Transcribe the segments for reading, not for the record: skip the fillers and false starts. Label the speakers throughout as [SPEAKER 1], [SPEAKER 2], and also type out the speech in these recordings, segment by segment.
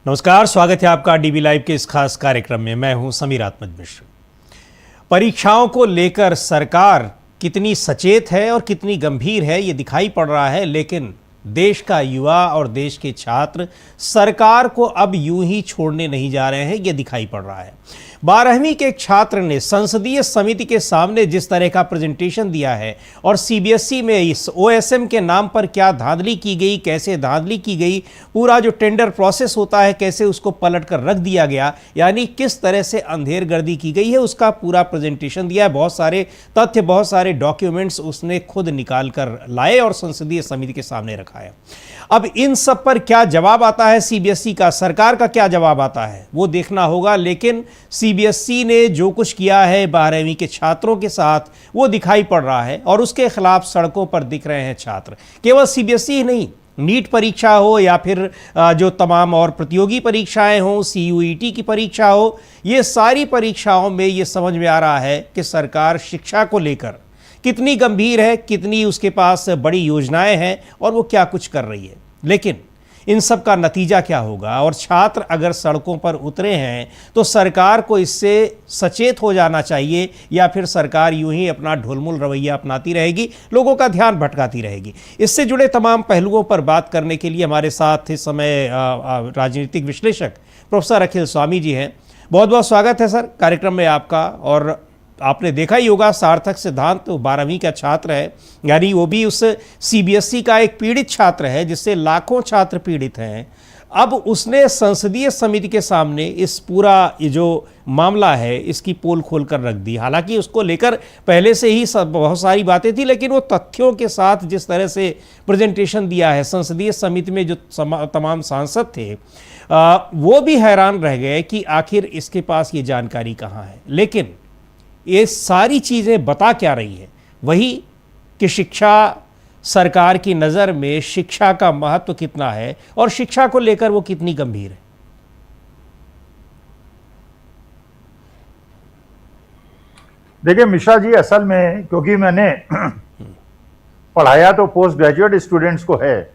[SPEAKER 1] नमस्कार, स्वागत है आपका डीबी लाइव के इस खास कार्यक्रम में। मैं हूं समीर आत्मज मिश्र। परीक्षाओं को लेकर सरकार कितनी सचेत है और कितनी गंभीर है ये दिखाई पड़ रहा है, लेकिन देश का युवा और देश के छात्र सरकार को अब यूं ही छोड़ने नहीं जा रहे हैं, ये दिखाई पड़ रहा है। 12वीं के एक छात्र ने संसदीय समिति के सामने जिस तरह का प्रेजेंटेशन दिया है और सीबीएसई में इस ओएसएम के नाम पर क्या धांधली की गई, कैसे धांधली की गई, पूरा जो टेंडर प्रोसेस होता है कैसे उसको पलट कर रख दिया गया, यानी किस तरह से अंधेरगर्दी की गई है, उसका पूरा प्रेजेंटेशन दिया है। बहुत सारे तथ्य, बहुत सारे डॉक्यूमेंट्स उसने खुद निकाल कर लाए और संसदीय समिति के सामने रखा है। अब इन सब पर क्या जवाब आता है सीबीएसई का, सरकार का क्या जवाब आता है, वो देखना होगा। लेकिन सीबीएसई ने जो कुछ किया है 12वीं के छात्रों के साथ वो दिखाई पड़ रहा है और उसके खिलाफ सड़कों पर दिख रहे हैं छात्र। केवल सीबीएसई ही नहीं, नीट परीक्षा हो या फिर जो तमाम और प्रतियोगी परीक्षाएं हों, सीयूईटी की परीक्षा हो, ये सारी परीक्षाओं में ये समझ में आ रहा है कि सरकार शिक्षा को लेकर कितनी गंभीर है, कितनी उसके पास बड़ी योजनाएं हैं और वो क्या कुछ कर रही है। लेकिन इन सब का नतीजा क्या होगा, और छात्र अगर सड़कों पर उतरे हैं तो सरकार को इससे सचेत हो जाना चाहिए या फिर सरकार यूं ही अपना ढुलमुल रवैया अपनाती रहेगी, लोगों का ध्यान भटकाती रहेगी। इससे जुड़े तमाम पहलुओं पर बात करने के लिए हमारे साथ इस समय राजनीतिक विश्लेषक प्रोफेसर अखिल स्वामी जी हैं। बहुत बहुत स्वागत है सर कार्यक्रम में आपका। और आपने देखा ही होगा, सार्थक सिद्धांत तो 12वीं का छात्र है, यानी वो भी उस सीबीएसई का एक पीड़ित छात्र है जिससे लाखों छात्र पीड़ित हैं। अब उसने संसदीय समिति के सामने इस पूरा ये जो मामला है इसकी पोल खोल कर रख दी। हालांकि उसको लेकर पहले से ही बहुत सारी बातें थी, लेकिन वो तथ्यों के साथ जिस तरह से प्रेजेंटेशन दिया है, संसदीय समिति में जो तमाम सांसद थे वो भी हैरान रह गए कि आखिर इसके पास ये जानकारी कहाँ है। लेकिन ये सारी चीज़ें बता क्या रही है, वही कि शिक्षा, सरकार की नज़र में शिक्षा का महत्व कितना है और शिक्षा को लेकर वो कितनी गंभीर है।
[SPEAKER 2] देखिए मिश्रा जी, असल में क्योंकि मैंने पढ़ाया तो पोस्ट ग्रेजुएट स्टूडेंट्स को है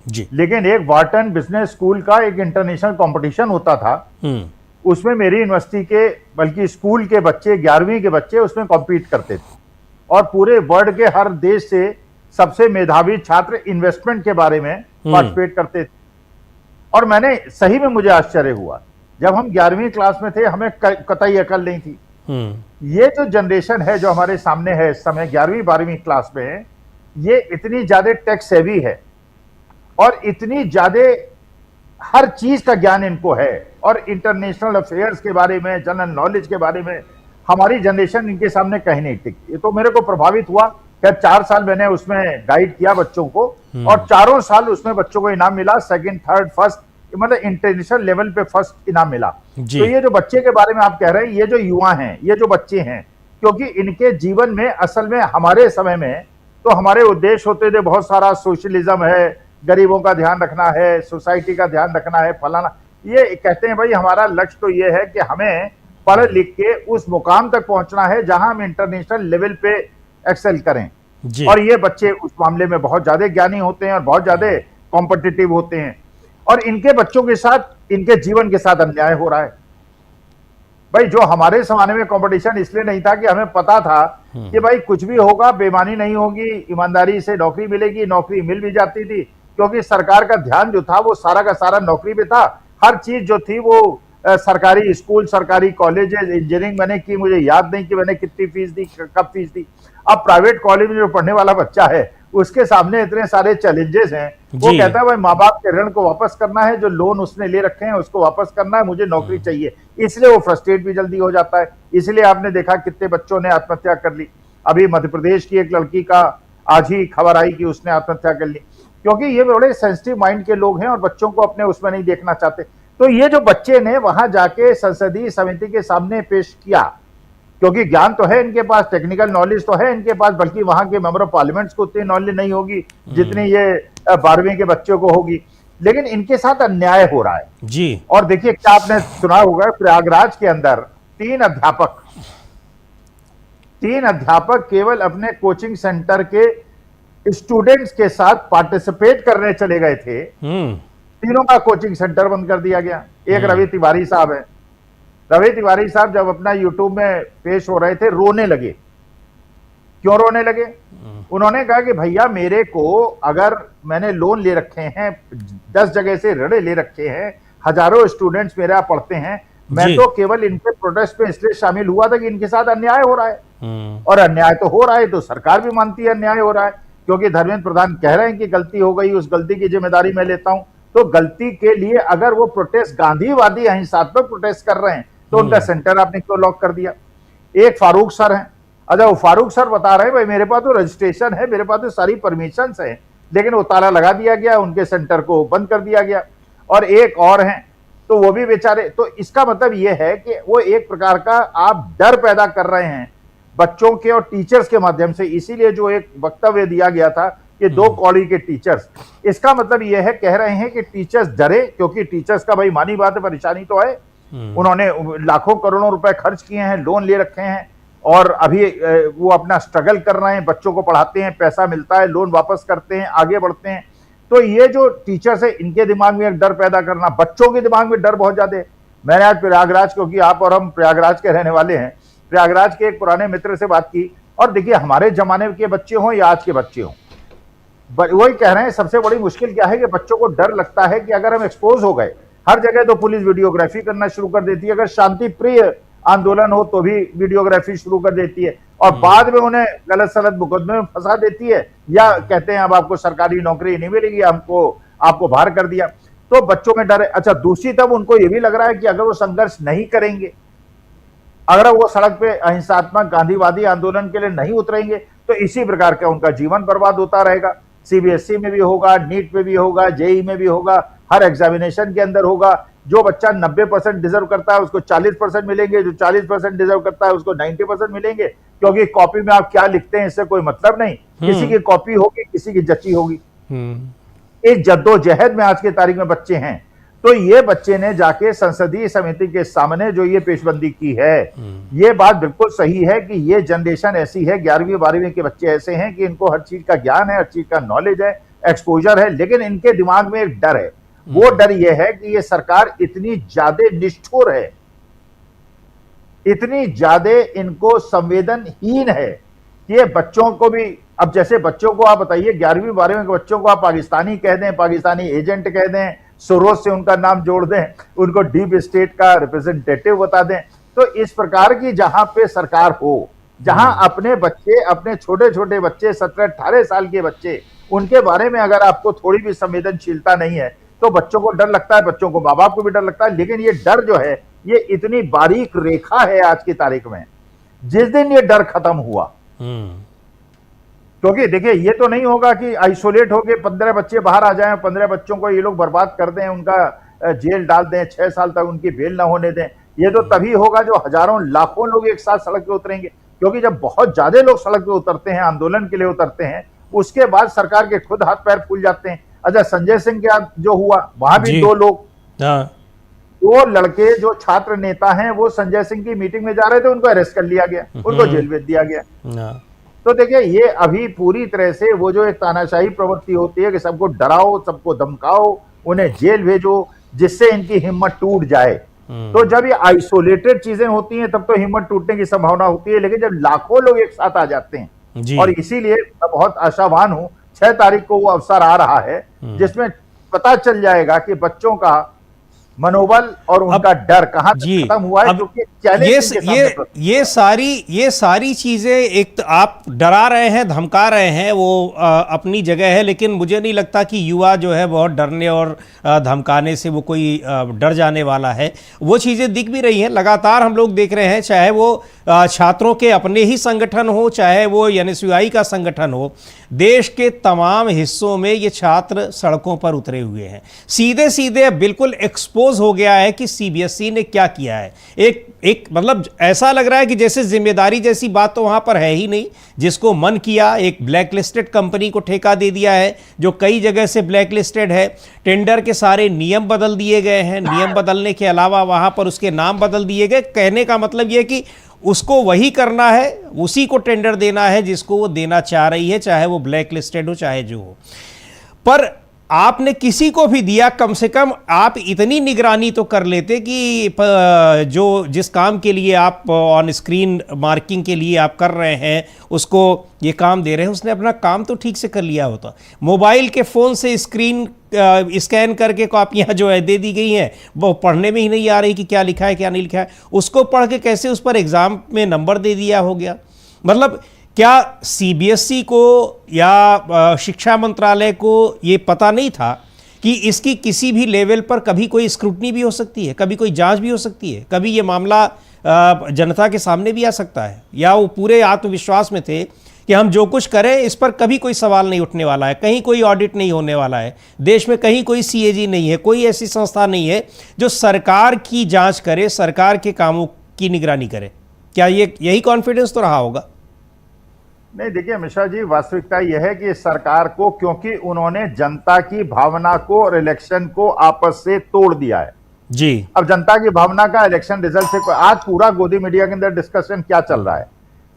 [SPEAKER 1] जी,
[SPEAKER 2] लेकिन एक वार्टन बिजनेस स्कूल का एक इंटरनेशनल कंपटीशन होता था, उसमें मेरी यूनिवर्सिटी के बल्कि स्कूल के बच्चे, 11वीं के बच्चे उसमें कॉम्पीट करते थे और पूरे वर्ल्ड के हर देश से सबसे मेधावी छात्र इन्वेस्टमेंट के बारे में पार्टिसिपेट करते थे। और मैंने सही में मुझे आश्चर्य हुआ, जब हम 11वीं क्लास में थे हमें कतई अकल नहीं थी। ये जो जनरेशन है जो हमारे सामने है इस समय 11वीं 12वीं क्लास में, ये इतनी ज्यादा टेक सेवी है और इतनी ज्यादा हर चीज का ज्ञान इनको है और इंटरनेशनल अफेयर्स के बारे में, जनरल नॉलेज के बारे में हमारी जनरेशन इनके सामने कहीं नहीं टिकती। तो मेरे को प्रभावित हुआ कि 4 साल मैंने उसमें गाइड किया बच्चों को और चारों साल उसमें बच्चों को इनाम मिला, सेकंड, थर्ड, फर्स्ट, मतलब इंटरनेशनल लेवल पे फर्स्ट इनाम मिला। तो ये जो बच्चे के बारे में आप कह रहे हैं, ये जो युवा हैं, ये जो बच्चे हैं, क्योंकि इनके जीवन में असल में हमारे समय में तो हमारे उद्देश्य होते थे, बहुत सारा सोशलिज्म है, गरीबों का ध्यान रखना है, सोसाइटी का ध्यान रखना है, फलाना। ये कहते हैं भाई हमारा लक्ष्य तो ये है कि हमें पढ़ लिख के उस मुकाम तक पहुंचना है जहां हम इंटरनेशनल लेवल पे एक्सेल करें जी। और ये बच्चे उस मामले में बहुत ज्यादा ज्ञानी होते हैं और बहुत ज्यादा कॉम्पिटिटिव होते हैं और इनके बच्चों के साथ, इनके जीवन के साथ अन्याय हो रहा है। भाई जो हमारे जमाने में कंपटीशन इसलिए नहीं था कि हमें पता था कि भाई कुछ भी होगा, बेईमानी नहीं होगी, ईमानदारी से नौकरी मिलेगी, नौकरी मिल भी जाती थी क्योंकि सरकार का ध्यान जो था वो सारा का सारा नौकरी पे था। हर चीज जो थी वो सरकारी स्कूल, सरकारी कॉलेज, इंजीनियरिंग मैंने की, मुझे याद नहीं कि मैंने कितनी फीस दी, कब फीस दी। अब प्राइवेट कॉलेज में जो पढ़ने वाला बच्चा है उसके सामने इतने सारे चैलेंजेस हैं, वो कहता है भाई माँ बाप के ऋण को वापस करना है, जो लोन उसने ले रखे हैं उसको वापस करना है, मुझे नौकरी चाहिए, इसलिए वो फ्रस्ट्रेट भी जल्दी हो जाता है। इसलिए आपने देखा कितने बच्चों ने आत्महत्या कर ली। अभी मध्य प्रदेश की एक लड़की का आज ही खबर आई कि उसने आत्महत्या कर ली, क्योंकि ये बड़े सेंसिटिव माइंड के लोग हैं और बच्चों को अपने उसमें नहीं देखना चाहते। तो ये जो बच्चे ने वहां जाके संसदीय समिति के सामने पेश किया, क्योंकि ज्ञान तो है इनके पास, टेक्निकल नॉलेज तो है इनके पास, बल्कि वहां के मेंबर ऑफ पार्लियामेंट को उतनी नॉलेज नहीं होगी जितनी ये 12वीं के बच्चों को होगी, लेकिन इनके साथ अन्याय हो रहा है जी। और देखिए क्या आपने सुना होगा, प्रयागराज के अंदर 3 अध्यापक केवल अपने कोचिंग सेंटर के स्टूडेंट्स के साथ पार्टिसिपेट करने चले गए थे, तीनों का कोचिंग सेंटर बंद कर दिया गया। एक रवि तिवारी साहब हैं। रवि तिवारी साहब जब अपना यूट्यूब में पेश हो रहे थे, रोने लगे। क्यों रोने लगे? उन्होंने कहा कि भैया मेरे को, अगर मैंने लोन ले रखे हैं, 10 जगह से ऋण ले रखे हैं, हजारों स्टूडेंट्स मेरे यहाँ पढ़ते हैं, मैं तो केवल इनके प्रोटेस्ट में इसलिए शामिल हुआ था कि इनके साथ अन्याय हो रहा है। और अन्याय तो हो रहा है, तो सरकार भी मानती है अन्याय हो रहा है, क्योंकि धर्मेंद्र प्रधान कह रहे हैं कि गलती हो गई, उस गलती की जिम्मेदारी मैं लेता हूं। तो गलती के लिए अगर वो प्रोटेस्ट गांधीवादी अहिंसात्मक प्रोटेस्ट कर रहे हैं, तो उनका सेंटर आपने क्यों लॉक कर दिया? एक फारूक सर हैं। अच्छा, वो फारूक सर बता रहे हैं भाई मेरे पास तो रजिस्ट्रेशन है, मेरे पास तो सारी परमिशन है, लेकिन वो ताला लगा दिया गया, उनके सेंटर को बंद कर दिया गया। और एक और हैं, तो वो भी बेचारे। तो इसका मतलब ये है कि वो एक प्रकार का आप डर पैदा कर रहे हैं बच्चों के और टीचर्स के माध्यम से। इसीलिए जो एक वक्तव्य दिया गया था कि 2 कौड़ी के टीचर्स, इसका मतलब ये है, कह रहे हैं कि टीचर्स डरे, क्योंकि टीचर्स का भाई मानी बात है, परेशानी तो है। उन्होंने लाखों करोड़ों रुपए खर्च किए हैं, लोन ले रखे हैं, और अभी वो अपना स्ट्रगल कर रहे हैं, बच्चों को पढ़ाते हैं, पैसा मिलता है, लोन वापस करते हैं, आगे बढ़ते हैं। तो ये जो टीचर्स है, इनके दिमाग में एक डर पैदा करना, बच्चों के दिमाग में डर बहुत ज्यादा है। मैंने आज प्रयागराज, क्योंकि आप और हम प्रयागराज के रहने वाले हैं, प्रयागराज के एक पुराने मित्र से बात की, और देखिए हमारे जमाने के बच्चे हों या आज के बच्चे हों, वही कह रहे हैं सबसे बड़ी मुश्किल क्या है कि बच्चों को डर लगता है कि अगर हम एक्सपोज हो गए, हर जगह तो पुलिस वीडियोग्राफी करना शुरू कर देती है, अगर शांति प्रिय आंदोलन हो तो भी वीडियोग्राफी शुरू कर देती है, और बाद में उन्हें गलत सलत मुकदमे में फंसा देती है, या कहते हैं अब आपको सरकारी नौकरी नहीं मिलेगी, हमको आपको बाहर कर दिया। तो बच्चों में डर है। अच्छा, दूसरी तरफ उनको यह भी लग रहा है कि अगर वो संघर्ष नहीं करेंगे, अगर वो सड़क पे अहिंसात्मक गांधीवादी आंदोलन के लिए नहीं उतरेंगे, तो इसी प्रकार का उनका जीवन बर्बाद होता रहेगा। सीबीएसई में भी होगा, नीट में भी होगा, जेई में भी होगा, हर एग्जामिनेशन के अंदर होगा। जो बच्चा 90% डिजर्व करता है उसको 40% मिलेंगे, जो 40% डिजर्व करता है उसको 90% मिलेंगे, क्योंकि कॉपी में आप क्या लिखते हैं इससे कोई मतलब नहीं। किसी की कॉपी होगी, किसी की जची होगी। इस जद्दोजहद में आज की तारीख में बच्चे हैं। तो ये बच्चे ने जाके संसदीय समिति के सामने जो ये पेशबंदी की है, ये बात बिल्कुल सही है कि ये जनरेशन ऐसी है, 11वीं 12वीं के बच्चे ऐसे हैं कि इनको हर चीज का ज्ञान है, हर चीज का नॉलेज है, एक्सपोजर है, लेकिन इनके दिमाग में एक डर है। वो डर ये है कि ये सरकार इतनी ज्यादा निष्ठुर है, इतनी ज्यादा इनको संवेदनहीन है कि ये बच्चों को भी, अब जैसे बच्चों को आप बताइए 11वीं 12वीं के बच्चों को आप पाकिस्तानी कह दें, पाकिस्तानी एजेंट कह दें, सोरोस से उनका नाम जोड़ दें, उनको डीप स्टेट का रिप्रेजेंटेटिव बता दें, तो इस प्रकार की जहां पे सरकार हो, जहां अपने बच्चे, अपने छोटे छोटे बच्चे 17-18 साल के बच्चे, उनके बारे में अगर आपको थोड़ी भी संवेदनशीलता नहीं है, तो बच्चों को डर लगता है, बच्चों को माँ बाप को भी डर लगता है। लेकिन ये डर जो है, ये इतनी बारीक रेखा है आज की तारीख में। जिस दिन ये डर खत्म हुआ, क्योंकि देखिए ये तो नहीं होगा कि आइसोलेट होके 15 बच्चे बाहर आ जाएं, 15 बच्चों को ये लोग बर्बाद कर दें, उनका जेल डाल दें, 6 साल तक उनकी बेल ना होने दें। ये तो तभी होगा जो हजारों लाखों लोग एक साथ सड़क पे उतरेंगे, क्योंकि जब बहुत ज्यादा लोग सड़क पे उतरते हैं, आंदोलन के लिए उतरते हैं, उसके बाद सरकार के खुद हाथ पैर फूल जाते हैं। अच्छा, संजय सिंह के साथ जो हुआ, वहां भी 2 लोग, 2 लड़के जो छात्र नेता हैं, वो संजय सिंह की मीटिंग में जा रहे थे, उनको अरेस्ट कर लिया गया, उनको जेल भेज दिया गया। तो देखिए ये अभी पूरी तरह से वो जो एक तानाशाही प्रवृत्ति होती है कि सबको डराओ, सबको धमकाओ, उन्हें जेल भेजो, जिससे इनकी हिम्मत टूट जाए। तो जब ये आइसोलेटेड चीजें होती हैं तब तो हिम्मत टूटने की संभावना होती है, लेकिन जब लाखों लोग एक साथ आ जाते हैं, और इसीलिए मैं बहुत आशावान हूं, 6 तारीख को वो अवसर आ रहा है जिसमें पता चल जाएगा कि बच्चों का मनोबल और उनका डर कहां तक खत्म हुआ है।
[SPEAKER 1] क्योंकि ये सारी चीजें, एक तो आप डरा रहे हैं, धमका रहे हैं, वो अपनी जगह है, लेकिन मुझे नहीं लगता कि युवा जो है बहुत डरने और धमकाने से वो कोई डर जाने वाला है। वो चीजें दिख भी रही हैं, लगातार हम लोग देख रहे हैं, चाहे वो छात्रों के अपने ही संगठन हो, चाहे वो एनएसयूआई का संगठन हो, देश के तमाम हिस्सों में ये छात्र सड़कों पर उतरे हुए हैं। सीधे सीधे बिल्कुल एक्सपोज हो गया है कि सीबीएसई ने क्या किया है। एक मतलब ऐसा लग रहा है कि जैसे जिम्मेदारी जैसी बात तो वहां पर है ही नहीं। जिसको मन किया एक ब्लैक लिस्टेड कंपनी को ठेका दे दिया है, जो कई जगह से ब्लैक लिस्टेड है। टेंडर के सारे नियम बदल दिए गए हैं, नियम बदलने के अलावा वहां पर उसके नाम बदल दिए गए। कहने का मतलब यह कि उसको वही करना है, उसी को टेंडर देना है जिसको वो देना चाह रही है, चाहे वो ब्लैक लिस्टेड हो चाहे जो हो। पर आपने किसी को भी दिया, कम से कम आप इतनी निगरानी तो कर लेते कि जो जिस काम के लिए आप ऑन स्क्रीन मार्किंग के लिए आप कर रहे हैं, उसको ये काम दे रहे हैं, उसने अपना काम तो ठीक से कर लिया होता। मोबाइल के फ़ोन से स्क्रीन स्कैन करके कॉपियाँ जो है दे दी गई हैं, वो पढ़ने में ही नहीं आ रही कि क्या लिखा है क्या नहीं लिखा है, उसको पढ़ के कैसे उस पर एग्ज़ाम में नंबर दे दिया हो गया। मतलब क्या सीबीएसई को या शिक्षा मंत्रालय को ये पता नहीं था कि इसकी किसी भी लेवल पर कभी कोई स्क्रूटनी भी हो सकती है, कभी कोई जांच भी हो सकती है, कभी ये मामला जनता के सामने भी आ सकता है? या वो पूरे आत्मविश्वास में थे कि हम जो कुछ करें इस पर कभी कोई सवाल नहीं उठने वाला है, कहीं कोई ऑडिट नहीं होने वाला है, देश में कहीं कोई सीएजी नहीं है, कोई ऐसी संस्था नहीं है जो सरकार की जांच करे, सरकार के कामों की निगरानी करे? क्या ये यही कॉन्फिडेंस तो रहा होगा?
[SPEAKER 2] नहीं, देखिए मिश्रा जी, वास्तविकता यह है कि सरकार को, क्योंकि उन्होंने जनता की भावना को और इलेक्शन को आपस से तोड़ दिया है
[SPEAKER 1] जी।
[SPEAKER 2] अब जनता की भावना का इलेक्शन रिजल्ट से आज पूरा गोदी मीडिया के अंदर डिस्कशन क्या चल रहा है?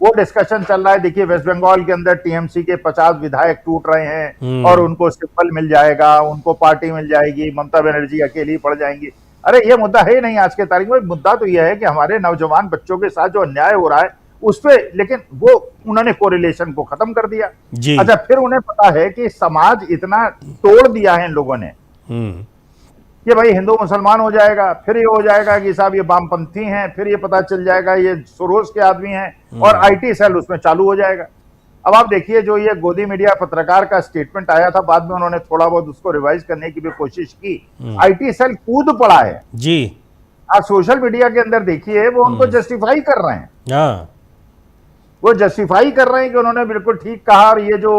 [SPEAKER 2] वो डिस्कशन चल रहा है, देखिए वेस्ट बंगाल के अंदर टीएमसी के 50 विधायक टूट रहे हैं और उनको सिंबल मिल जाएगा, उनको पार्टी मिल जाएगी, ममता बनर्जी अकेली पड़ जाएंगी। अरे ये मुद्दा है नहीं आज के तारीख में। मुद्दा तो यह है कि हमारे नौजवान बच्चों के साथ जो अन्याय हो रहा है उस पे, लेकिन वो उन्होंने कोरिलेशन को खत्म कर दिया जी। अच्छा, फिर उन्हें पता है कि समाज इतना तोड़ दिया है इन लोगों ने कि भाई हिंदू मुसलमान हो जाएगा, फिर ये हो जाएगा कि साहब ये वामपंथी हैं, फिर ये पता चल जाएगा ये सोरोस के आदमी हैं और आईटी सेल उसमें चालू हो जाएगा। अब आप देखिए, जो ये गोदी मीडिया पत्रकार का स्टेटमेंट आया था, बाद में उन्होंने थोड़ा बहुत उसको रिवाइज करने की भी कोशिश की। आईटी सेल कूद पड़ा है
[SPEAKER 1] जी।
[SPEAKER 2] आप सोशल मीडिया के अंदर देखिए, वो उनको जस्टिफाई कर रहे हैं, वो जस्टिफाई कर रहे हैं कि उन्होंने बिल्कुल ठीक कहा और ये जो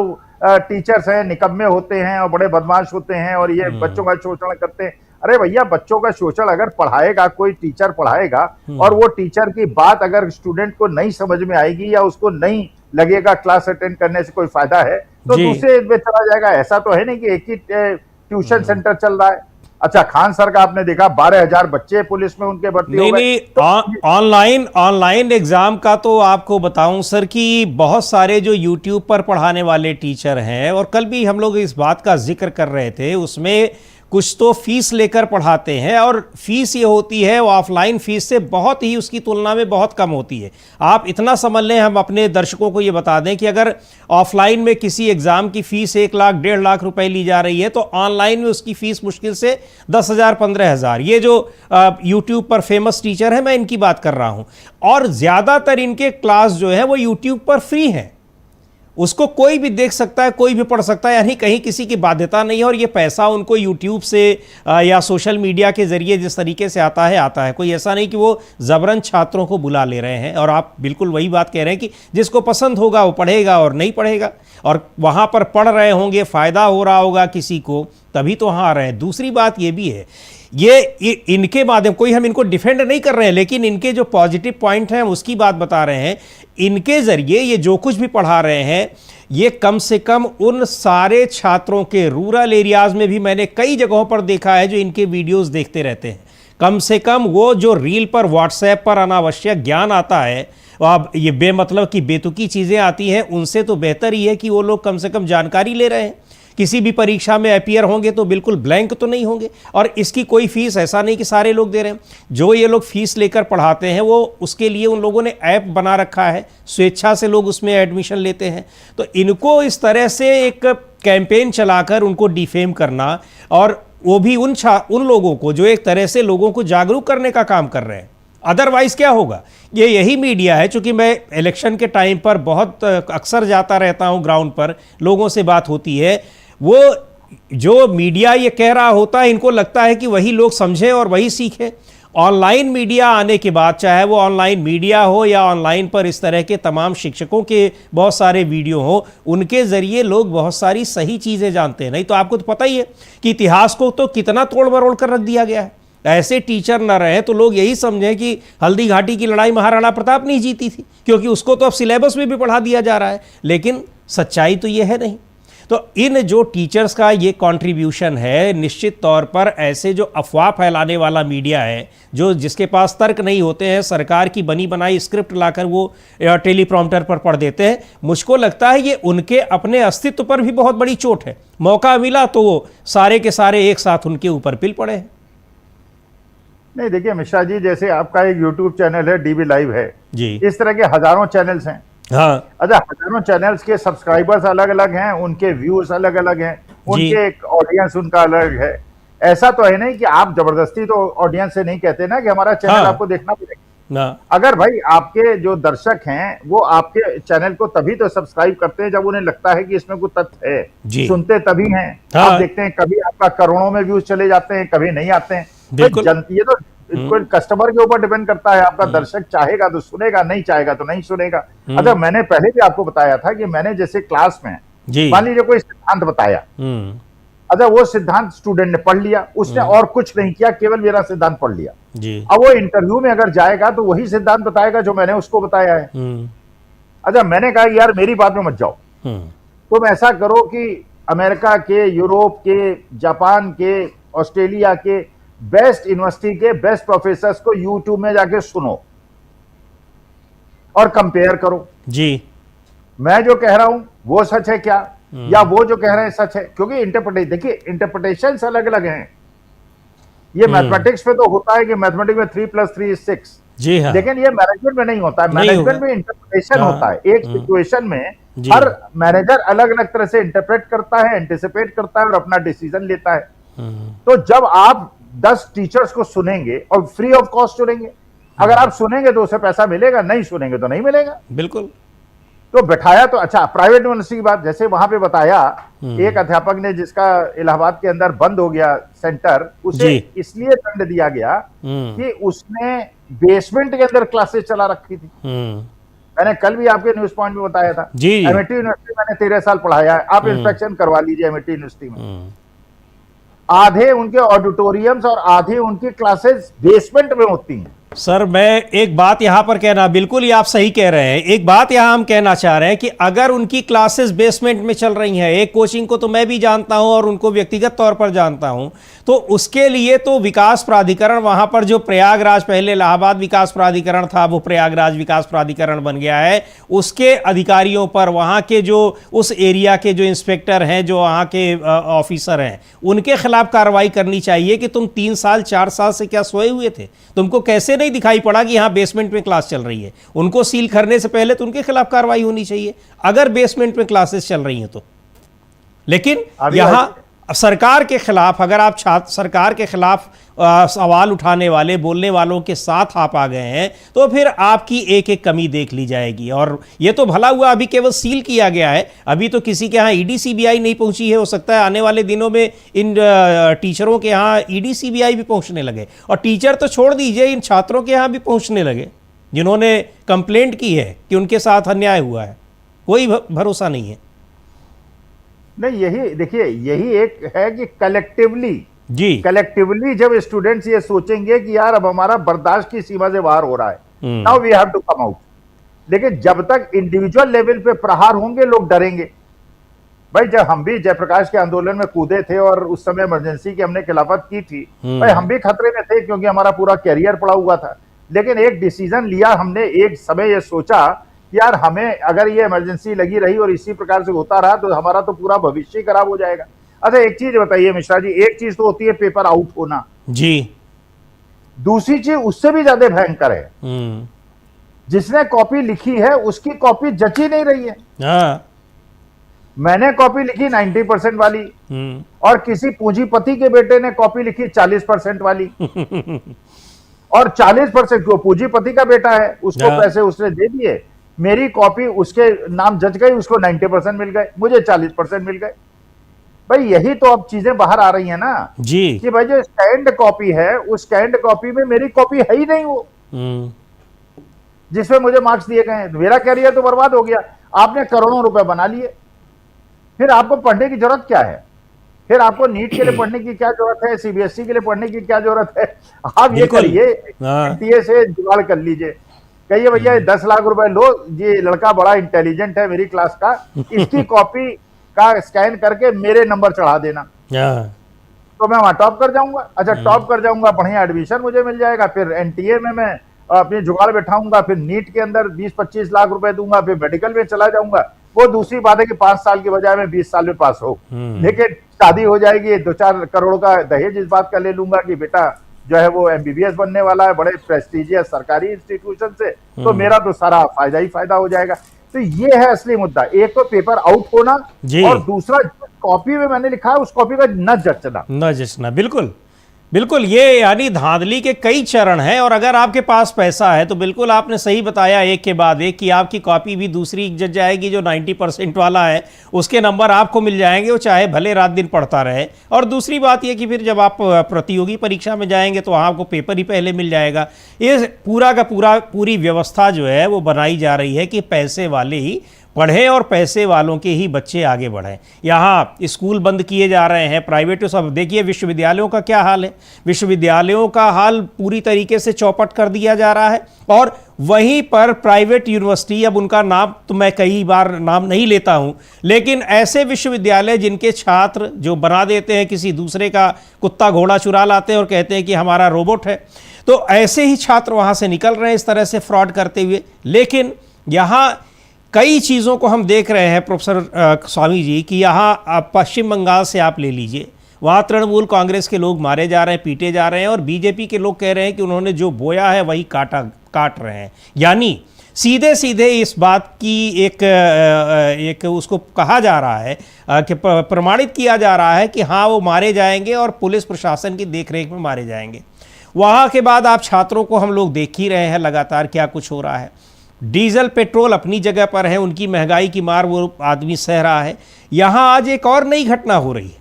[SPEAKER 2] टीचर्स हैं निकम्मे होते हैं और बड़े बदमाश होते हैं और ये बच्चों का शोषण करते हैं। अरे भैया, बच्चों का शोषण अगर पढ़ाएगा कोई टीचर पढ़ाएगा और वो टीचर की बात अगर स्टूडेंट को नहीं समझ में आएगी या उसको नहीं लगेगा क्लास अटेंड करने से कोई फायदा है, तो दूसरे में चला जाएगा। ऐसा तो है नहीं कि एक ही ट्यूशन सेंटर चल रहा है। अच्छा, खान सर का आपने देखा 12,000 बच्चे पुलिस में उनके भर्ती हो गए।
[SPEAKER 1] नहीं, ऑनलाइन एग्जाम का तो आपको बताऊं सर कि बहुत सारे जो यूट्यूब पर पढ़ाने वाले टीचर हैं, और कल भी हम लोग इस बात का जिक्र कर रहे थे, उसमें कुछ तो फीस लेकर पढ़ाते हैं और फीस ये होती है वो ऑफलाइन फीस से बहुत ही, उसकी तुलना में बहुत कम होती है। आप इतना समझ लें, हम अपने दर्शकों को ये बता दें कि अगर ऑफलाइन में किसी एग्जाम की फीस 1 लाख 1.5 लाख रुपए ली जा रही है तो ऑनलाइन में उसकी फीस मुश्किल से 10,000 15,000। ये जो यूट्यूब पर फेमस टीचर है, मैं इनकी बात कर रहा हूं, और ज्यादातर इनके क्लास जो है वो यूट्यूब पर फ्री है, उसको कोई भी देख सकता है, कोई भी पढ़ सकता है, यानी कहीं किसी की बाध्यता नहीं है। और ये पैसा उनको यूट्यूब से या सोशल मीडिया के जरिए जिस तरीके से आता है, कोई ऐसा नहीं कि वो जबरन छात्रों को बुला ले रहे हैं। और आप बिल्कुल वही बात कह रहे हैं कि जिसको पसंद होगा वो पढ़ेगा और नहीं पढ़ेगा, और वहाँ पर पढ़ रहे होंगे, फ़ायदा हो रहा होगा किसी को, तभी तो वहाँ आ रहे हैं। दूसरी बात ये भी है, ये इनके माध्यम, कोई हम इनको डिफेंड नहीं कर रहे हैं, लेकिन इनके जो पॉजिटिव पॉइंट हैं उसकी बात बता रहे हैं। इनके जरिए ये जो कुछ भी पढ़ा रहे हैं, ये कम से कम उन सारे छात्रों के, रूरल एरियाज में भी मैंने कई जगहों पर देखा है जो इनके वीडियोस देखते रहते हैं, कम से कम वो जो रील पर, व्हाट्सएप पर अनावश्यक ज्ञान आता है, अब ये बेमतलब की बेतुकी चीज़ें आती हैं, उनसे तो बेहतर ही है कि वो लोग कम से कम जानकारी ले रहे हैं। किसी भी परीक्षा में अपीयर होंगे तो बिल्कुल ब्लैंक तो नहीं होंगे, और इसकी कोई फीस ऐसा नहीं कि सारे लोग दे रहे हैं। जो ये लोग फीस लेकर पढ़ाते हैं वो, उसके लिए उन लोगों ने ऐप बना रखा है, स्वेच्छा से लोग उसमें एडमिशन लेते हैं। तो इनको इस तरह से एक कैंपेन चलाकर उनको डिफेम करना, और वो भी उन लोगों को जो एक तरह से लोगों को जागरूक करने का काम कर रहे हैं। अदरवाइज क्या होगा? ये यही मीडिया है, चूंकि मैं इलेक्शन के टाइम पर बहुत अक्सर जाता रहता हूं ग्राउंड पर, लोगों से बात होती है, वो जो मीडिया ये कह रहा होता है, इनको लगता है कि वही लोग समझें और वही सीखें। ऑनलाइन मीडिया आने के बाद, चाहे वो ऑनलाइन मीडिया हो या ऑनलाइन पर इस तरह के तमाम शिक्षकों के बहुत सारे वीडियो हो, उनके ज़रिए लोग बहुत सारी सही चीज़ें जानते हैं। नहीं तो आपको तो पता ही है कि इतिहास को तो कितना तोड़ मरोड़ कर रख दिया गया है। ऐसे टीचर न रहे तो लोग यही समझें कि हल्दी घाटी की लड़ाई महाराणा प्रताप नहीं जीती थी, क्योंकि उसको तो अब सिलेबस में भी पढ़ा दिया जा रहा है, लेकिन सच्चाई तो ये है नहीं। तो इन जो टीचर्स का ये कंट्रीब्यूशन है, निश्चित तौर पर ऐसे जो अफवाह फैलाने वाला मीडिया है, जो जिसके पास तर्क नहीं होते हैं, सरकार की बनी बनाई स्क्रिप्ट लाकर वो टेलीप्रॉम्प्टर पर पढ़ देते हैं, मुझको लगता है ये उनके अपने अस्तित्व पर भी बहुत बड़ी चोट है। मौका मिला तो वो सारे के सारे एक साथ उनके ऊपर पिल पड़े हैं।
[SPEAKER 2] नहीं देखिए मिश्रा जी, जैसे आपका एक यूट्यूब चैनल है, डीबी लाइव है
[SPEAKER 1] जी,
[SPEAKER 2] इस तरह के हजारों चैनल्स हैं।
[SPEAKER 1] हाँ
[SPEAKER 2] अच्छा, हजारों चैनल्स के सब्सक्राइबर्स अलग अलग हैं, उनके व्यूज अलग अलग हैं, उनके एक ऑडियंस उनका अलग है। ऐसा तो है नहीं कि आप जबरदस्ती तो ऑडियंस से नहीं कहते ना कि हमारा चैनल
[SPEAKER 1] हाँ।
[SPEAKER 2] आपको देखना पड़ेगा।
[SPEAKER 1] ना,
[SPEAKER 2] अगर भाई आपके जो दर्शक हैं वो आपके चैनल को तभी तो सब्सक्राइब करते हैं जब उन्हें लगता है कि इसमें कुछ तथ्य
[SPEAKER 1] जी।
[SPEAKER 2] है, सुनते तभी हैं।
[SPEAKER 1] हाँ।
[SPEAKER 2] आप देखते हैं कभी आपका करोड़ों में व्यूज चले जाते हैं, कभी नहीं आते हैं।
[SPEAKER 1] बिल्कुल।
[SPEAKER 2] ये तो कोई कस्टमर के ऊपर डिपेंड करता है। आपका दर्शक चाहेगा तो सुनेगा, नहीं चाहेगा तो नहीं सुनेगा। अच्छा, मैंने पहले भी आपको बताया था कि मैंने जैसे क्लास में
[SPEAKER 1] जी,
[SPEAKER 2] मान लीजिए कोई सिद्धांत बताया, अच्छा वो सिद्धांत स्टूडेंट ने पढ़ लिया, उसने और कुछ नहीं किया, केवल मेरा सिद्धांत पढ़ लिया
[SPEAKER 1] जी,
[SPEAKER 2] अब वो इंटरव्यू में अगर जाएगा तो वही सिद्धांत बताएगा जो मैंने उसको बताया है। अच्छा, मैंने कहा यार मेरी बात में मत जाओ, तुम ऐसा करो कि अमेरिका के, यूरोप के, जापान के, ऑस्ट्रेलिया के बेस्ट यूनिवर्सिटी के बेस्ट प्रोफेसर्स को यूट्यूब में जाके सुनो और कंपेयर करो
[SPEAKER 1] जी,
[SPEAKER 2] मैं जो कह रहा हूं वो सच है क्या या वो जो कह रहे हैं सच है। क्योंकि देखिए इंटरप्रिटेशंस अलग अलग हैं। ये मैथमेटिक्स में तो होता है कि मैथमेटिक्स में 3+3 is 6,
[SPEAKER 1] जी हाँ,
[SPEAKER 2] लेकिन ये मैनेजमेंट में नहीं होता है।
[SPEAKER 1] नहीं
[SPEAKER 2] मैनेजमेंट
[SPEAKER 1] होगा।
[SPEAKER 2] में इंटरप्रिटेशन
[SPEAKER 1] हाँ।
[SPEAKER 2] होता है। एक सिचुएशन में
[SPEAKER 1] जी।
[SPEAKER 2] हर मैनेजर अलग अलग तरह से इंटरप्रेट करता है, एंटिसिपेट करता है और अपना डिसीजन लेता है। तो जब आप 10 टीचर्स को सुनेंगे और फ्री ऑफ कॉस्ट सुनेंगे, अगर आप सुनेंगे तो उसे पैसा मिलेगा, नहीं सुनेंगे तो नहीं मिलेगा।
[SPEAKER 1] बिल्कुल।
[SPEAKER 2] तो बैठाया तो अच्छा, प्राइवेट यूनिवर्सिटी की बात, जैसे वहां पे बताया एक अध्यापक ने जिसका इलाहाबाद के अंदर बंद हो गया सेंटर, उसे
[SPEAKER 1] जी।
[SPEAKER 2] इसलिए दंड दिया गया कि उसने बेसमेंट के अंदर क्लासेस चला रखी थी। मैंने कल भी आपके न्यूज पॉइंट में बताया था।
[SPEAKER 1] जी।
[SPEAKER 2] एमिटी यूनिवर्सिटी मैंने 13 साल पढ़ाया है, आप इंस्पेक्शन करवा लीजिए एमिटी यूनिवर्सिटी में। आधे उनके ऑडिटोरियम्स और आधे उनकी क्लासेस बेसमेंट में होती हैं।
[SPEAKER 1] सर मैं एक बात यहाँ पर कहना, बिल्कुल ही आप सही कह रहे हैं। एक बात यहाँ हम कहना चाह रहे हैं कि अगर उनकी क्लासेस बेसमेंट में चल रही हैं, एक कोचिंग को तो मैं भी जानता हूँ और उनको व्यक्तिगत तौर पर जानता हूँ, तो उसके लिए तो विकास प्राधिकरण, वहाँ पर जो प्रयागराज, पहले इलाहाबाद विकास प्राधिकरण था, वो प्रयागराज विकास प्राधिकरण बन गया है, उसके अधिकारियों पर, वहाँ के जो उस एरिया के जो इंस्पेक्टर हैं, जो वहाँ के ऑफिसर हैं, उनके खिलाफ कार्रवाई करनी चाहिए कि तुम 3 साल 4 साल से क्या सोए हुए थे, तुमको कैसे नहीं दिखाई पड़ा कि यहाँ बेसमेंट में क्लास चल रही है। उनको सील करने से पहले तो उनके खिलाफ कार्रवाई होनी चाहिए अगर बेसमेंट में क्लासेस चल रही हैं तो। लेकिन यहाँ सरकार के खिलाफ, अगर आप सरकार के खिलाफ सवाल उठाने वाले, बोलने वालों के साथ आप आ गए हैं, तो फिर आपकी एक एक कमी देख ली जाएगी। और ये तो भला हुआ अभी केवल सील किया गया है, अभी तो किसी के यहाँ ईडी सीबीआई नहीं पहुंची है। हो सकता है आने वाले दिनों में इन टीचरों के यहाँ ईडी सीबीआई भी पहुंचने लगे, और टीचर तो छोड़ दीजिए, इन छात्रों के यहाँ भी पहुंचने लगे जिन्होंने कंप्लेंट की है कि उनके साथ अन्याय हुआ है। कोई भरोसा नहीं है।
[SPEAKER 2] नहीं, यही देखिए, यही एक है कि
[SPEAKER 1] जी,
[SPEAKER 2] कलेक्टिवली जब स्टूडेंट्स ये सोचेंगे कि यार अब हमारा बर्दाश्त की सीमा से बाहर हो रहा है, now we have to come out. लेकिन जब तक इंडिविजुअल लेवल पे प्रहार होंगे, लोग डरेंगे। भाई जब हम भी जयप्रकाश के आंदोलन में कूदे थे और उस समय इमरजेंसी की हमने खिलाफत की थी, भाई हम भी खतरे में थे क्योंकि हमारा पूरा कैरियर पड़ा हुआ था। लेकिन एक डिसीजन लिया हमने, एक समय ये सोचा कि यार हमें अगर ये इमरजेंसी लगी रही और इसी प्रकार से होता रहा तो हमारा तो पूरा भविष्य खराब हो जाएगा। अच्छा, एक चीज बताइए मिश्रा जी, एक चीज तो होती है पेपर आउट होना
[SPEAKER 1] जी,
[SPEAKER 2] दूसरी चीज उससे भी ज्यादा भयंकर है, जिसने कॉपी लिखी है उसकी कॉपी जची नहीं रही है।
[SPEAKER 1] हाँ।
[SPEAKER 2] मैंने कॉपी लिखी 90% वाली और किसी पूंजीपति के बेटे ने कॉपी लिखी 40% वाली और 40% को पूंजीपति का बेटा है, उसको पैसे उसने दे दिए, मेरी कॉपी उसके नाम जच गई, उसको 90% मिल गए, मुझे 40% मिल गए। भाई यही तो अब चीजें बाहर आ रही है ना
[SPEAKER 1] जी,
[SPEAKER 2] कि भाई जो स्कैंड कॉपी है, उस स्कैंड कॉपी में मेरी कॉपी है ही नहीं वो जिसमें मुझे मार्क्स दिए गए हैं। मेरा कैरियर तो बर्बाद हो गया। आपने करोड़ों रुपए बना लिए, फिर आपको पढ़ने की जरूरत क्या है? फिर आपको नीट के लिए पढ़ने की क्या जरूरत है? सीबीएसई के लिए पढ़ने की क्या जरूरत है? आप ये करिए, एनटीए से जुगाड़ कर लीजिए, कहिए भैया 10 लाख रुपए लो, ये लड़का बड़ा इंटेलिजेंट है मेरी क्लास का, इसकी कॉपी का स्कैन करके मेरे नंबर चढ़ा देना, तो मैं वहां टॉप कर जाऊंगा। अच्छा, टॉप कर जाऊंगा, बढ़िया एडमिशन मुझे मिल जाएगा, फिर एनटीए में मैं अपनी जुगाड़ बैठाऊंगा, फिर नीट के अंदर 20-25 लाख रुपए दूंगा, फिर मेडिकल में चला जाऊंगा। वो दूसरी बात है कि 5 साल की बजाय मैं 20 साल में पास हो, लेकिन शादी हो जाएगी, 2-4 करोड़ का दहेज इस बात का ले लूंगा कि बेटा जो है वो एमबीबीएस बनने वाला है बड़े प्रेस्टिजियस सरकारी इंस्टीट्यूशन से, तो मेरा तो सारा फायदा ही फायदा हो जाएगा। तो ये है असली मुद्दा, एक तो पेपर आउट होना, और दूसरा कॉपी में मैंने लिखा है उस कॉपी का न जचना।
[SPEAKER 1] बिल्कुल बिल्कुल, ये यानी धांधली के कई चरण हैं। और अगर आपके पास पैसा है तो बिल्कुल आपने सही बताया एक के बाद एक कि आपकी कॉपी भी दूसरी जच जाएगी, जो 90% वाला है उसके नंबर आपको मिल जाएंगे, वो चाहे भले रात दिन पढ़ता रहे। और दूसरी बात ये कि फिर जब आप प्रतियोगी परीक्षा में जाएंगे तो वहाँ आपको पेपर ही पहले मिल जाएगा। ये पूरा का पूरी व्यवस्था जो है वो बनाई जा रही है कि पैसे वाले ही पढ़ें और पैसे वालों के ही बच्चे आगे बढ़ें। यहाँ स्कूल बंद किए जा रहे हैं, प्राइवेट सब। देखिए विश्वविद्यालयों का क्या हाल है, विश्वविद्यालयों का हाल पूरी तरीके से चौपट कर दिया जा रहा है। और वहीं पर प्राइवेट यूनिवर्सिटी, अब उनका नाम तो मैं कई बार नाम नहीं लेता हूं, लेकिन ऐसे विश्वविद्यालय जिनके छात्र जो बना देते हैं किसी दूसरे का कुत्ता घोड़ा चुरा लाते हैं और कहते हैं कि हमारा रोबोट है, तो ऐसे ही छात्र वहां से निकल रहे हैं इस तरह से फ्रॉड करते हुए। लेकिन यहाँ कई चीज़ों को हम देख रहे हैं प्रोफेसर स्वामी जी कि यहाँ पश्चिम बंगाल से आप ले लीजिए, वहाँ तृणमूल कांग्रेस के लोग मारे जा रहे हैं, पीटे जा रहे हैं, और बीजेपी के लोग कह रहे हैं कि उन्होंने जो बोया है वही काट रहे हैं। यानी सीधे सीधे इस बात की एक उसको कहा जा रहा है कि प्रमाणित किया जा रहा है कि हाँ वो मारे जाएंगे और पुलिस प्रशासन की देखरेख में मारे जाएंगे। वहाँ के बाद आप छात्रों को हम लोग देख ही रहे हैं लगातार क्या कुछ हो रहा है। डीजल पेट्रोल अपनी जगह पर है, उनकी महंगाई की मार वो आदमी सह रहा है। यहाँ आज एक और नई घटना हो रही है,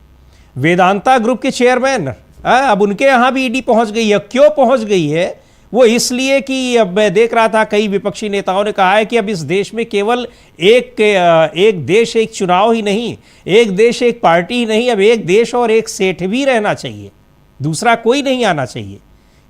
[SPEAKER 1] वेदांता ग्रुप के चेयरमैन, अब उनके यहाँ भी ईडी पहुँच गई है। क्यों पहुँच गई है? वो इसलिए कि अब मैं देख रहा था कई विपक्षी नेताओं ने कहा है कि अब इस देश में केवल एक देश एक चुनाव ही नहीं, एक देश एक पार्टी ही नहीं, अब एक देश और एक सेठ भी रहना चाहिए, दूसरा कोई नहीं आना चाहिए।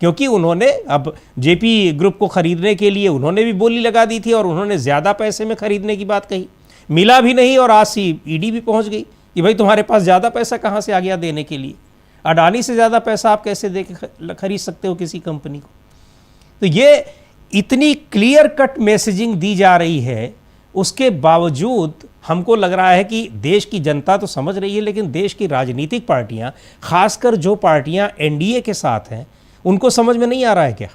[SPEAKER 1] क्योंकि उन्होंने अब जेपी ग्रुप को खरीदने के लिए उन्होंने भी बोली लगा दी थी और उन्होंने ज़्यादा पैसे में खरीदने की बात कही, मिला भी नहीं, और आज ईडी भी पहुंच गई कि भाई तुम्हारे पास ज़्यादा पैसा कहाँ से आ गया देने के लिए। अडानी से ज़्यादा पैसा आप कैसे दे के खरीद सकते हो किसी कंपनी को? तो ये इतनी क्लियर कट मैसेजिंग दी जा रही है, उसके बावजूद हमको लग रहा है कि देश की जनता तो समझ रही है, लेकिन देश की राजनीतिक पार्टियां, खासकर जो पार्टियां एनडीए के साथ हैं, उनको समझ में नहीं आ रहा है क्या?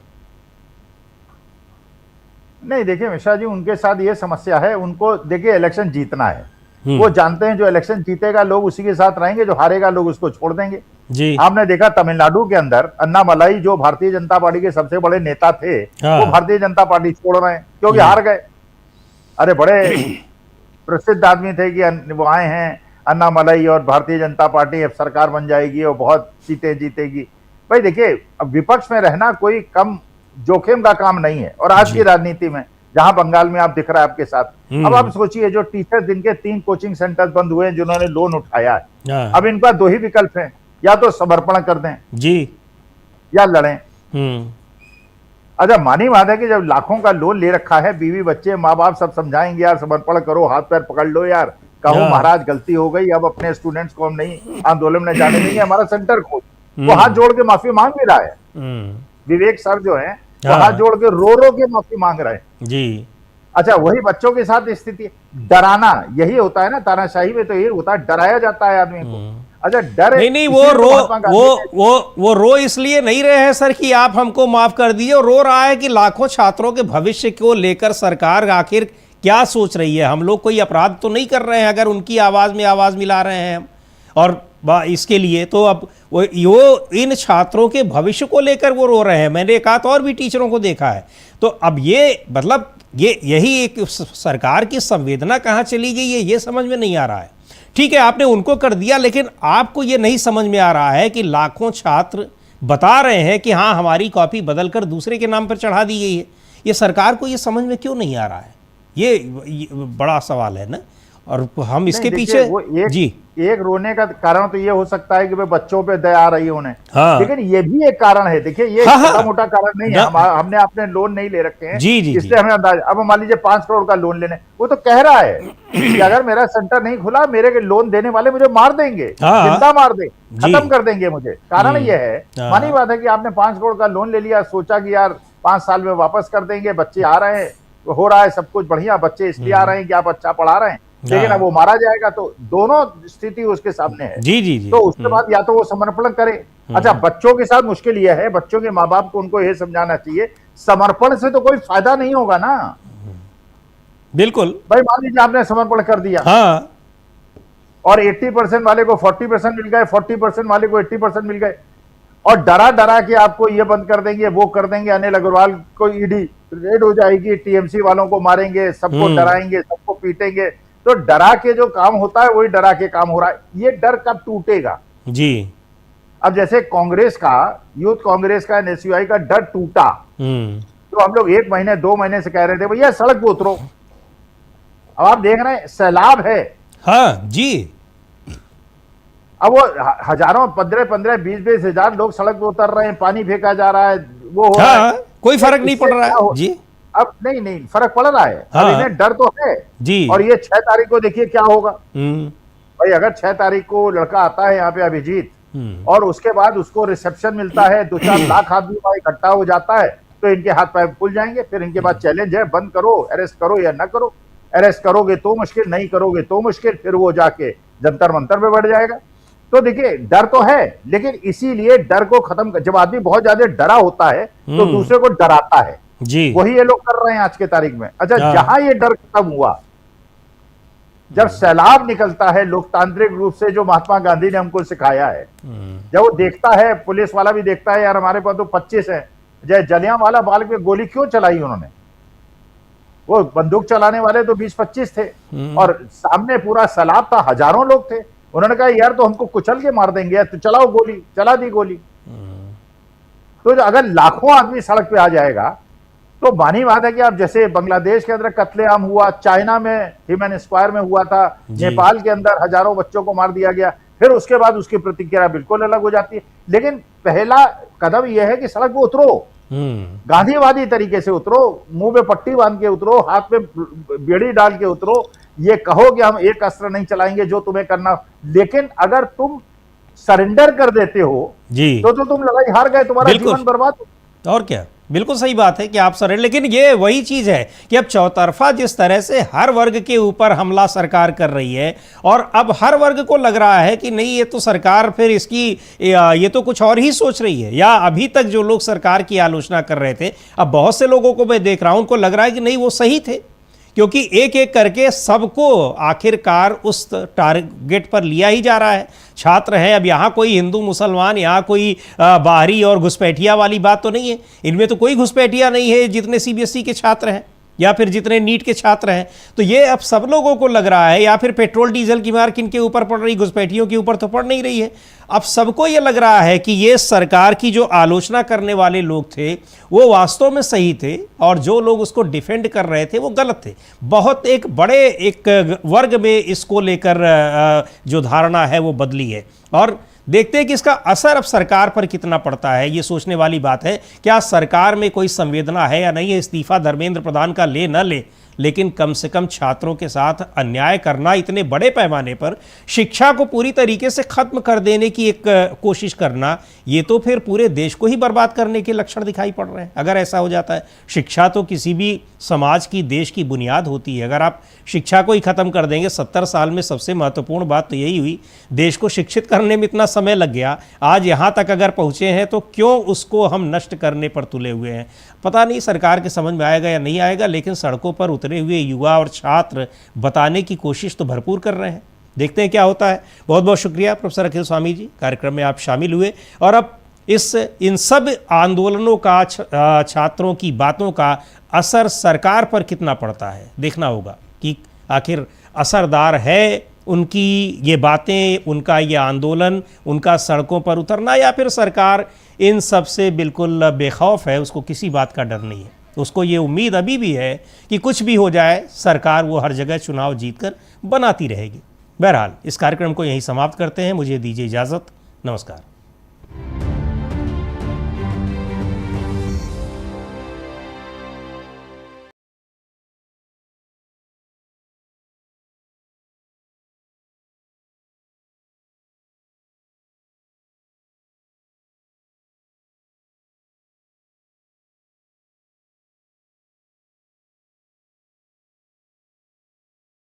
[SPEAKER 2] नहीं, देखिए मिश्रा जी, उनके साथ ये समस्या है, उनको देखिए इलेक्शन जीतना है, वो जानते हैं जो इलेक्शन जीतेगा लोग उसी के साथ रहेंगे, जो हारेगा लोग उसको छोड़ देंगे जी। आपने देखा तमिलनाडु के अंदर अन्नामलाई जो भारतीय जनता पार्टी के सबसे बड़े नेता थे, वो भारतीय जनता पार्टी छोड़ रहे हैं क्योंकि हार गए। अरे बड़े प्रसिद्ध आदमी थे कि वो आए हैं अन्नामलाई और भारतीय जनता पार्टी अब सरकार बन जाएगी और बहुत सीटें जीतेगी। भाई देखिए, अब विपक्ष में रहना कोई कम जोखिम का काम नहीं है, और आज की राजनीति में जहां बंगाल में आप दिख रहा है आपके साथ, अब आप सोचिए जो टीचर दिन के 3 कोचिंग सेंटर बंद हुए हैं जिन्होंने लोन उठाया है, अब इनका 2 ही विकल्प है, या तो समर्पण कर दें जी या लड़ें। अच्छा, मानी बात है कि जब लाखों का लोन ले रखा है, बीवी बच्चे माँ बाप सब समझाएंगे यार समर्पण करो, हाथ पैर पकड़ लो यार, कहो महाराज गलती हो गई, अब अपने स्टूडेंट्स को हम नहीं आंदोलन में जाने देंगे, हमारा सेंटर खोल। वो हाथ जोड़ के माफी मांग भी रहा है, विवेक सर जो है वो हाथ जोड़ के रो के माफी मांग रहे हैं जी। अच्छा, वही बच्चों के साथ स्थिति, डराना यही होता है ना, तानाशाही में तो यही होता है, डराया जाता है आदमी को। अच्छा, डर
[SPEAKER 1] नहीं वो रो इसलिए नहीं रहे हैं सर कि आप हमको माफ कर दीजिए, और रो रहा है कि लाखों छात्रों के भविष्य को लेकर सरकार आखिर क्या सोच रही है। हम लोग कोई अपराध तो नहीं कर रहे हैं अगर उनकी आवाज में आवाज मिला रहे हैं हम, और इसके लिए तो अब वो इन छात्रों के भविष्य को लेकर वो रो रहे हैं। मैंने एक आध और भी टीचरों को देखा है। तो अब ये मतलब यही एक सरकार की संवेदना कहाँ चली गई है, ये समझ में नहीं आ रहा है। ठीक है, आपने उनको कर दिया, लेकिन आपको ये नहीं समझ में आ रहा है कि लाखों छात्र बता रहे हैं कि हाँ हमारी कॉपी बदलकर दूसरे के नाम पर चढ़ा दी गई है। ये सरकार को ये समझ में क्यों नहीं आ रहा है, ये बड़ा सवाल है ना। और हम इसके
[SPEAKER 2] नहीं,
[SPEAKER 1] पीछे
[SPEAKER 2] देखिए, वो
[SPEAKER 1] जी
[SPEAKER 2] एक रोने का कारण तो ये हो सकता है कि भाई बच्चों पे दया आ रही है उन्हें।
[SPEAKER 1] हाँ
[SPEAKER 2] लेकिन ये भी एक कारण है। देखिए, ये
[SPEAKER 1] हाँ
[SPEAKER 2] छोटा
[SPEAKER 1] हाँ
[SPEAKER 2] मोटा कारण नहीं है। हमने अपने लोन नहीं ले रखे हैं,
[SPEAKER 1] जी जी जी
[SPEAKER 2] इसलिए हमें अंदाजा। अब मान लीजिए 5 करोड़ का लोन लेने, वो तो कह रहा है कि अगर मेरा सेंटर नहीं खुला, मेरे लोन देने वाले मुझे मार देंगे,
[SPEAKER 1] हाँ हाँ
[SPEAKER 2] जिंदा मार दे,
[SPEAKER 1] जी
[SPEAKER 2] खत्म कर देंगे मुझे। कारण ये है,
[SPEAKER 1] हाँ
[SPEAKER 2] मानी बात है कि आपने 5 करोड़ का लोन ले लिया, सोचा कि यार 5 साल में वापस कर देंगे, बच्चे आ रहे हैं, हो रहा है सब कुछ बढ़िया, बच्चे इसलिए आ रहे हैं कि आप अच्छा पढ़ा रहे हैं, लेकिन अब वो मारा जाएगा। तो दोनों स्थिति उसके सामने है।
[SPEAKER 1] जी जी जी
[SPEAKER 2] तो उसके बाद या तो वो समर्पण करे। अच्छा, बच्चों के साथ मुश्किल यह है, बच्चों के माँ बाप को उनको ये समझाना चाहिए, समर्पण से तो कोई फायदा नहीं होगा ना।
[SPEAKER 1] बिल्कुल
[SPEAKER 2] भाई मान लीजिए आपने समर्पण कर दिया
[SPEAKER 1] हाँ
[SPEAKER 2] और 80% वाले को 40% मिल गए, 40% वाले को 80% मिल गए, और डरा डरा के आपको ये बंद कर देंगे, वो कर देंगे, अनिल अग्रवाल को ईडी रेड हो जाएगी, टीएमसी वालों को मारेंगे, सबको डराएंगे, सबको पीटेंगे। तो डरा के जो काम होता है वही डरा के काम हो रहा है। ये डर कब टूटेगा?
[SPEAKER 1] जी
[SPEAKER 2] अब जैसे कांग्रेस का, यूथ कांग्रेस का, एनएसयूआई का डर टूटा, तो हम लोग 1 महीने 2 महीने से कह रहे थे भैया सड़क पे उतरो। अब आप देख रहे हैं सैलाब है।
[SPEAKER 1] हाँ जी
[SPEAKER 2] अब वो हजारों 15-15 20-20 हजार लोग सड़क पे उतर रहे हैं, पानी फेंका जा रहा है, वो हो रहा
[SPEAKER 1] हाँ
[SPEAKER 2] है।
[SPEAKER 1] कोई फर्क नहीं पड़ रहा है जी
[SPEAKER 2] अब नहीं फर्क पड़ रहा है।
[SPEAKER 1] हाँ।
[SPEAKER 2] अब इन्हें डर तो है
[SPEAKER 1] जी
[SPEAKER 2] और ये 6 तारीख को देखिए क्या होगा। भाई अगर 6 तारीख को लड़का आता है यहाँ पे अभिजीत, और उसके बाद उसको रिसेप्शन मिलता है, 2-4 लाख आदमी वहां इकट्ठा हो जाता है, तो इनके हाथ पैर फूल जाएंगे। फिर इनके बाद चैलेंज है, बंद करो, अरेस्ट करो या ना करो। अरेस्ट करोगे तो मुश्किल, नहीं करोगे तो मुश्किल, फिर वो जाके जंतर मंतर पे बढ़ जाएगा। तो देखिए डर तो है, लेकिन इसीलिए डर को खत्म, जब आदमी बहुत ज्यादा डरा होता है तो दूसरे को डराता है
[SPEAKER 1] जी
[SPEAKER 2] वही ये लोग कर रहे हैं आज के तारीख में। अच्छा, जहां ये डर खत्म हुआ, जब सैलाब निकलता है लोकतांत्रिक रूप से, जो महात्मा गांधी ने हमको सिखाया है, जब वो देखता है, पुलिस वाला भी देखता है, यार हमारे पास तो 25 है, जलियांवाला बाग में गोली क्यों चलाई उन्होंने? वो बंदूक चलाने वाले तो 20-25 थे और सामने पूरा सैलाब था, हजारों लोग थे। उन्होंने कहा यार तो हमको कुचल के मार देंगे, तो चलाओ गोली, चला दी गोली। तो अगर लाखों आदमी सड़क पे आ जाएगा, तो मानी बात है कि आप जैसे बांग्लादेश के अंदर कत्लेआम हुआ, चाइना में ह्यूमन स्क्वायर में हुआ था, नेपाल के अंदर हजारों बच्चों को मार दिया गया, फिर उसके बाद उसकी प्रतिक्रिया बिल्कुल अलग हो जाती है। लेकिन पहला कदम यह है कि सड़क पे उतरो, गांधीवादी तरीके से उतरो, मुंह में पट्टी बांध के उतरो, हाथ में बेड़ी डाल के उतरो, ये कहो कि हम एक अस्त्र नहीं चलाएंगे, जो तुम्हें करना। लेकिन अगर तुम सरेंडर कर देते हो
[SPEAKER 1] जी
[SPEAKER 2] तो तुम लड़ाई हार गए, तुम्हारा जीवन बर्बाद।
[SPEAKER 1] और क्या, बिल्कुल सही बात है कि आप सर, लेकिन ये वही चीज है कि अब चौतरफा जिस तरह से हर वर्ग के ऊपर हमला सरकार कर रही है, और अब हर वर्ग को लग रहा है कि नहीं ये तो सरकार फिर इसकी ये तो कुछ और ही सोच रही है, या अभी तक जो लोग सरकार की आलोचना कर रहे थे, अब बहुत से लोगों को मैं देख रहा हूं उनको लग रहा है कि नहीं वो सही थे, क्योंकि एक एक करके सबको आखिरकार उस टारगेट पर लिया ही जा रहा है। छात्र हैं, अब यहाँ कोई हिंदू मुसलमान, यहाँ कोई बाहरी और घुसपैठिया वाली बात तो नहीं है, इनमें तो कोई घुसपैठिया नहीं है जितने सीबीएसई के छात्र हैं या फिर जितने नीट के छात्र हैं। तो ये अब सब लोगों को लग रहा है, या फिर पेट्रोल डीजल की मार किनके ऊपर पड़ रही, घुसपैठियों के ऊपर तो पड़ नहीं रही है। अब सबको ये लग रहा है कि ये सरकार की जो आलोचना करने वाले लोग थे वो वास्तव में सही थे, और जो लोग उसको डिफेंड कर रहे थे वो गलत थे। बहुत एक बड़े एक वर्ग में इसको लेकर जो धारणा है वो बदली है, और देखते हैं कि इसका असर अब सरकार पर कितना पड़ता है। ये सोचने वाली बात है, क्या सरकार में कोई संवेदना है या नहीं है। इस्तीफा धर्मेंद्र प्रधान का ले न ले, लेकिन कम से कम छात्रों के साथ अन्याय करना, इतने बड़े पैमाने पर शिक्षा को पूरी तरीके से खत्म कर देने की एक कोशिश करना, ये तो फिर पूरे देश को ही बर्बाद करने के लक्षण दिखाई पड़ रहे हैं अगर ऐसा हो जाता है। शिक्षा तो किसी भी समाज की, देश की बुनियाद होती है। अगर आप शिक्षा को ही खत्म कर देंगे, 70 साल में सबसे महत्वपूर्ण बात तो यही हुई, देश को शिक्षित करने में इतना समय लग गया, आज यहाँ तक अगर पहुँचे हैं तो क्यों उसको हम नष्ट करने पर तुले हुए हैं। पता नहीं सरकार के समझ में आएगा या नहीं आएगा, लेकिन सड़कों पर उतरे हुए युवा और छात्र बताने की कोशिश तो भरपूर कर रहे हैं। देखते हैं क्या होता है। बहुत बहुत शुक्रिया प्रोफेसर अखिल स्वामी जी, कार्यक्रम में आप शामिल हुए, और अब इन सब आंदोलनों का, छात्रों की बातों का असर सरकार पर कितना पड़ता है देखना होगा कि आखिर असरदार है उनकी ये बातें, उनका ये आंदोलन, उनका सड़कों पर उतरना, या फिर सरकार इन सब से बिल्कुल बेखौफ है, उसको किसी बात का डर नहीं है। उसको ये उम्मीद अभी भी है कि कुछ भी हो जाए, सरकार वो हर जगह चुनाव जीतकर बनाती रहेगी। बहरहाल इस कार्यक्रम को यहीं समाप्त करते हैं। मुझे दीजिए इजाज़त। नमस्कार।